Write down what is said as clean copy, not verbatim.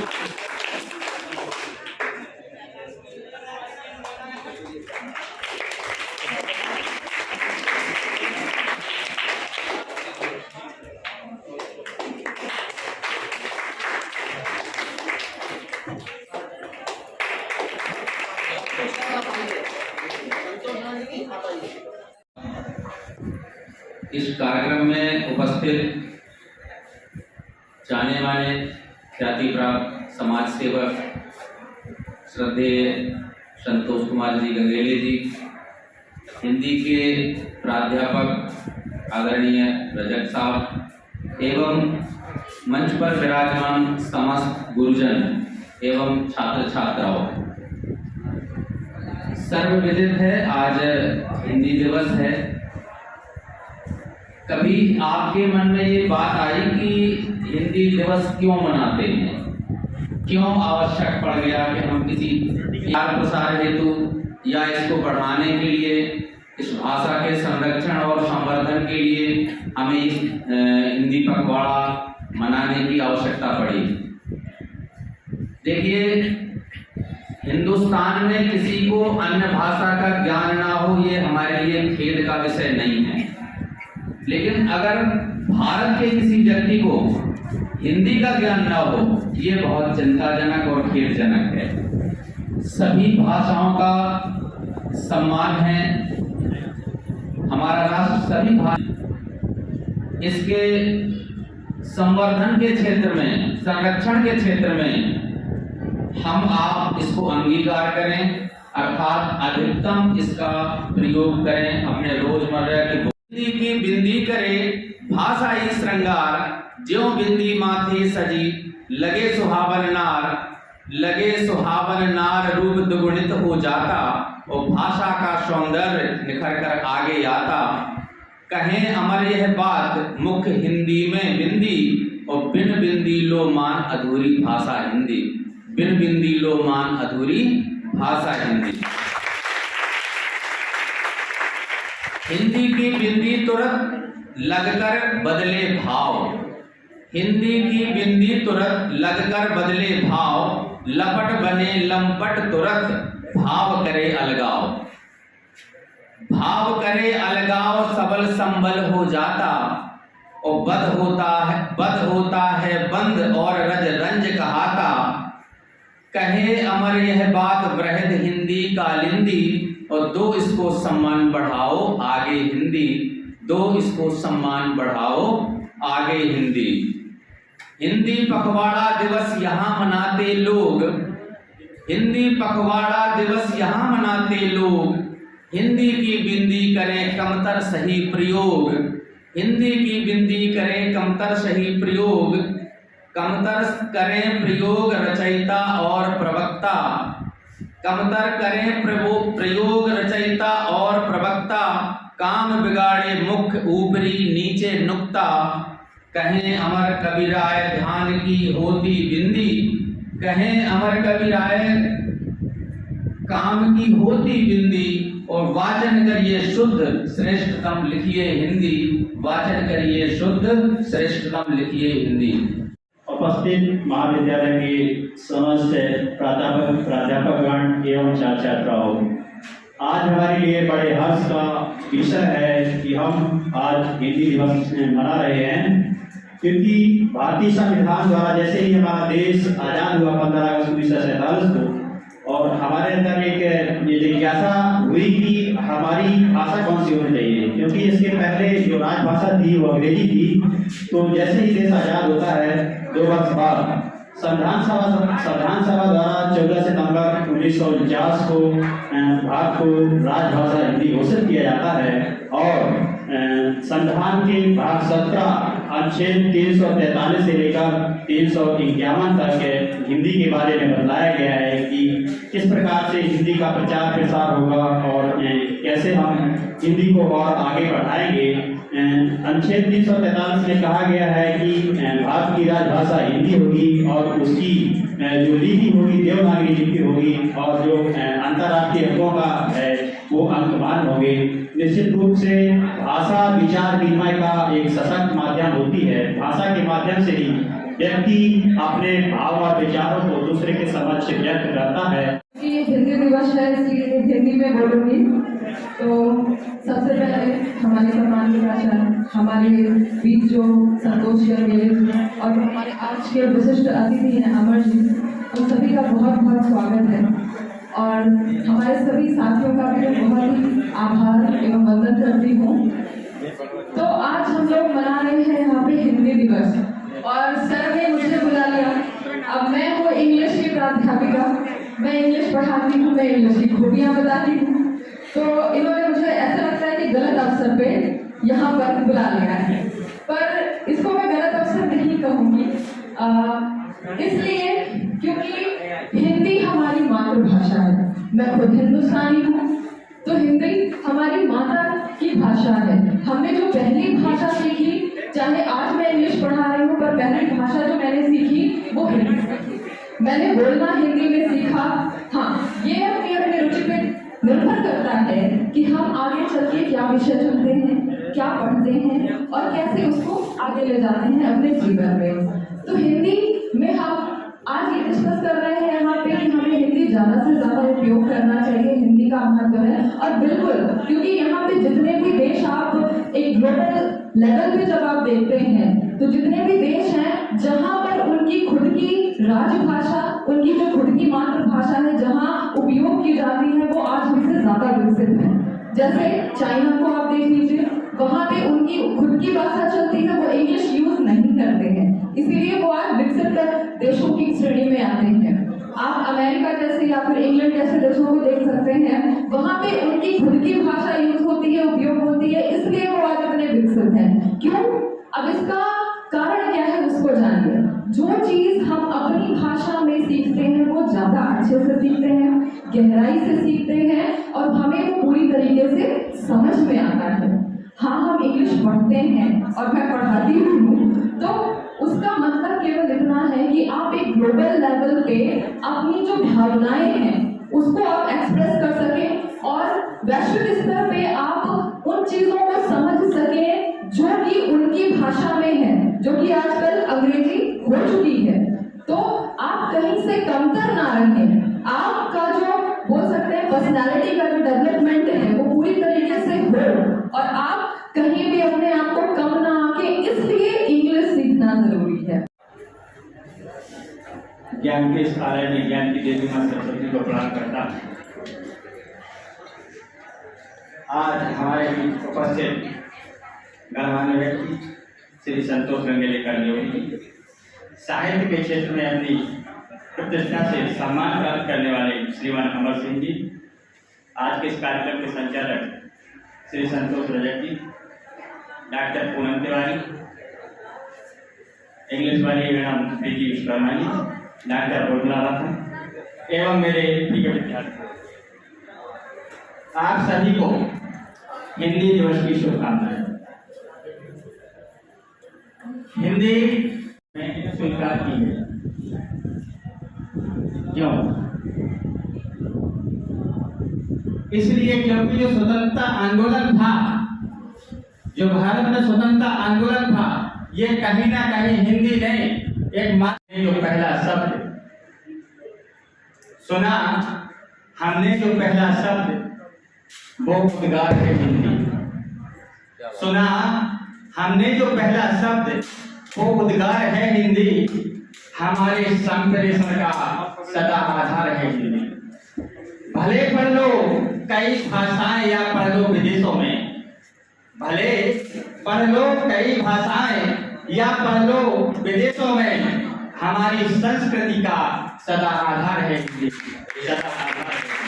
इस कार्यक्रम में उपस्थित जाने माने ख्याति प्राप्त समाज सेवक श्रद्धेय संतोष कुमार जी गंगेले जी, हिंदी के प्राध्यापक आदरणीय रजक साहब एवं मंच पर विराजमान समस्त गुरुजन एवं छात्र छात्राओं, सर्वविदित है आज हिंदी दिवस है। कभी आपके मन में ये बात आई कि हिंदी दिवस क्यों मनाते हैं, क्यों आवश्यक पड़ गया कि हम किसी प्रचार प्रसार हेतु या इसको बढ़ाने के लिए, इस भाषा के संरक्षण और संवर्धन के लिए हमें हिंदी पखवाड़ा मनाने की आवश्यकता पड़ी। देखिए, हिंदुस्तान में किसी को अन्य भाषा का ज्ञान ना हो ये हमारे लिए खेद का विषय नहीं है, लेकिन अगर भारत के किसी व्यक्ति को हिंदी का ज्ञान ना हो ये बहुत चिंताजनक और खेदजनक है। सभी भाषाओं का सम्मान है, हमारा राष्ट्र सभी भाषा, इसके संवर्धन के क्षेत्र में, संरक्षण के क्षेत्र में हम आप इसको अंगीकार करें, अर्थात अधिकतम इसका प्रयोग करें अपने रोजमर्रा के। हिंदी की बिंदी करे भाषाई श्रृंगार, ज्यों बिंदी माथे सजी लगे सुहावन नार रूप दुगुणित हो जाता, और भाषा का सौंदर्य निखर कर आगे आता। कहें अमर यह बात मुख्य हिंदी में बिंदी, और बिन बिंदी लो मान अधूरी भाषा हिंदी, बिन बिंदी लो मान अधूरी भाषा हिंदी। हिंदी की बिंदी तुरंत लगकर बदले भाव, हिंदी की बिंदी तुरंत लगकर बदले भाव, लपट बने लंपट तुरंत भाव करे अलगाव, भाव करे अलगाव सबल संबल हो जाता, और बद होता है बंद और रज रंज कहाता। कहे अमर यह बात बृहद हिंदी कालिंदी, और दो इसको सम्मान बढ़ाओ आगे हिंदी, दो इसको सम्मान बढ़ाओ आगे हिंदी। हिंदी पखवाड़ा दिवस यहाँ मनाते लोग, हिंदी पखवाड़ा दिवस यहाँ मनाते लोग, हिंदी की बिंदी करें कमतर सही प्रयोग, हिंदी की बिंदी करें कमतर सही प्रयोग, कमतर करें प्रयोग रचयिता और प्रवक्ता, कमतर करें प्रयोग रचयिता और प्रवक्ता, काम बिगाड़े मुख ऊपरी नीचे नुक्ता। कहें अमर कबीराय ध्यान की होती बिंदी, कहें अमर कबीराय काम की होती बिंदी, और वाचन करिए शुद्ध श्रेष्ठतम लिखिए हिंदी, वाचन करिए शुद्ध श्रेष्ठतम लिखिए हिंदी। उपस्थित महाविद्यालय के समस्त प्राध्यापकगण एवं छात्र छात्राओं, आज हमारे लिए बड़े हर्ष का विषय है कि हम आज हिंदी दिवस मना रहे हैं, क्योंकि भारतीय संविधान द्वारा जैसे ही हमारा देश आजाद हुआ 15 अगस्त 1947 को, और हमारे अंदर एक ये जिज्ञासा हुई कि हमारी भाषा कौन सी होनी चाहिए, क्योंकि इसके पहले जो राजभाषा थी वो अंग्रेजी थी। तो जैसे ही देश आजाद होता है 2 वर्ष बाद संविधान सभा द्वारा 14 सितंबर 1949 को भारत को राजभाषा हिंदी घोषित किया जाता है, और संविधान के भाग 17 अनुच्छेद 343 से लेकर 351 तक हिंदी के बारे में बताया गया है कि किस प्रकार से हिंदी का प्रचार प्रसार होगा और कैसे हम हिंदी को और आगे बढ़ाएंगे। अनुच्छेद 343 में कहा गया है कि भारत की राजभाषा हिंदी होगी, और उसकी जो लिपि होगी देवनागरी लिपि होगी, और जो अंतर्राष्ट्रीय अंकों का है वो अंकमान होंगे। निश्चित रूप से भाषा विचार विनिमय का एक सशक्त माध्यम होती है। भाषा के माध्यम से ही व्यक्ति अपने भाव और विचारों को दूसरे के समक्ष व्यक्त करता है। कि हिंदी दिवस है इसलिए हिंदी में बोलूँगी। तो सबसे पहले हमारी सम्मानीय भाषा हमारे बीच जो संतोष गर्गे और हमारे आज के विशिष्ट अतिथि हैं अमर जी, उन सभी का बहुत बहुत स्वागत है और हमारे सभी साथियों का भी मैं बहुत ही आभार एवं वंदन करती हूँ। तो आज हम लोग मना रहे हैं यहाँ पे हिंदी दिवस और सर ने मुझे बुला लिया। अब मैं वो इंग्लिश की प्राध्यापिका, मैं इंग्लिश पढ़ाती हूँ, मैं इंग्लिश की खूबियाँ बताती हूँ, तो इन्होंने मुझे ऐसा लगता है कि गलत अवसर पे यहाँ पर बुला लिया है। पर इसको मैं गलत अवसर नहीं कहूँगी, इसलिए क्योंकि हिंदी हमारी मातृभाषा है। मैं खुद हिंदुस्तानी हूँ, तो हिंदी हमारी माता की भाषा है। हमने जो पहली भाषा सीखी, चाहे आज मैं इंग्लिश पढ़ा रही हूँ, पर पहली भाषा जो मैंने सीखी वो हिंदी सीखी। मैंने बोलना हिंदी में सीखा। हाँ, ये अपनी अपनी रुचि पे निर्भर करता है कि हम आगे चल के क्या विषय चुनते हैं, क्या पढ़ते हैं और कैसे उसको आगे ले जाते हैं अपने जीवन में। तो हिंदी में हम आज ये डिस्कस कर रहे हैं यहाँ पे कि हमें हिंदी ज़्यादा से ज़्यादा उपयोग करना चाहिए, हिंदी का महत्व है। और बिल्कुल, क्योंकि यहाँ पे जितने भी देश आप एक ग्लोबल लेवल पे जब आप देखते हैं, तो जितने भी देश हैं जहाँ पर उनकी खुद की राजभाषा, उनकी जो खुद की मातृभाषा है, जहाँ उपयोग की जाती है, वो आज हमसे ज़्यादा विकसित है। जैसे चाइना को आप देख लीजिए, वहाँ पे उनकी खुद की भाषा चलती है, वो इंग्लिश यूज नहीं करते हैं, इसीलिए वो आज विकसित देशों की श्रेणी में आते हैं। आप अमेरिका जैसे या फिर इंग्लैंड जैसे देशों को देख सकते हैं, वहाँ पे उनकी खुद की भाषा यूज होती है, उपयोग होती है, इसलिए वो आज इतने विकसित हैं। क्यों? अब इसका कारण क्या है उसको जानिए। जो चीज हम अपनी भाषा में सीखते हैं वो ज्यादा अच्छे से सीखते हैं, गहराई से सीखते हैं और हमें वो पूरी तरीके से समझ में आता है। हाँ, हम इंग्लिश पढ़ते हैं और मैं पढ़ाती हूँ, तो उसका मतलब केवल इतना है कि आप एक ग्लोबल लेवल पे अपनी जो भावनाएं हैं उसको आप एक्सप्रेस कर सकें और वैश्विक स्तर पे आप उन चीजों को समझ सकें जो कि उनकी भाषा में है, जो कि आजकल अंग्रेजी हो चुकी है। तो आप कहीं से कमतर ना रहें, आपका जो बोल सकते हैं पर्सनालिटी का जो डेवलपमेंट है वो पूरी तरीके से हो और आप कहीं भी अपने आप को कम ना आके, इसलिए इंग्लिश सीखना जरूरी है। ज्ञान के इस कार्य में ज्ञान की देवी मां सरस्वती को प्रणाम करता हूं। आज हमारे बीच उपस्थित गणमान्य व्यक्ति श्री संतोष गंगेले कर्मयोगी, साहित्य के क्षेत्र में अपनी प्रतिष्ठा से सम्मान प्राप्त करने वाले श्रीमान अमर सिंह जी, आज के इस कार्यक्रम के संचालक श्री संतोष रजक जी, डॉक्टर पूनम तिवारी, इंग्लिश वाली मैडम प्रीति विश्वकर्मा जी, डॉक्टर उर्मिला राठौर एवं मेरे प्रिय विद्यार्थी, आप सभी को हिंदी दिवस की शुभकामनाएं। हिंदी में स्वीकार की है। क्यों? इसलिए क्योंकि जो स्वतंत्रता आंदोलन था, जो भारत में स्वतंत्रता आंदोलन था, ये कहीं ना कहीं हिंदी ने एक जो पहला शब्द सुना, हमने जो पहला शब्द वो उद्गार है हिंदी सुना, हमने जो पहला शब्द वो उद्गार है हिंदी, हमारे संप्रेषण का सदा आधार है हिंदी। भले पढ़ लो कई भाषाएं या पढ़ लो विदेशों में, भले पढ़ लो कई भाषाएं या पढ़ लो विदेशों में, हमारी संस्कृति का सदा आधार है हिंदी, सदा आधार है।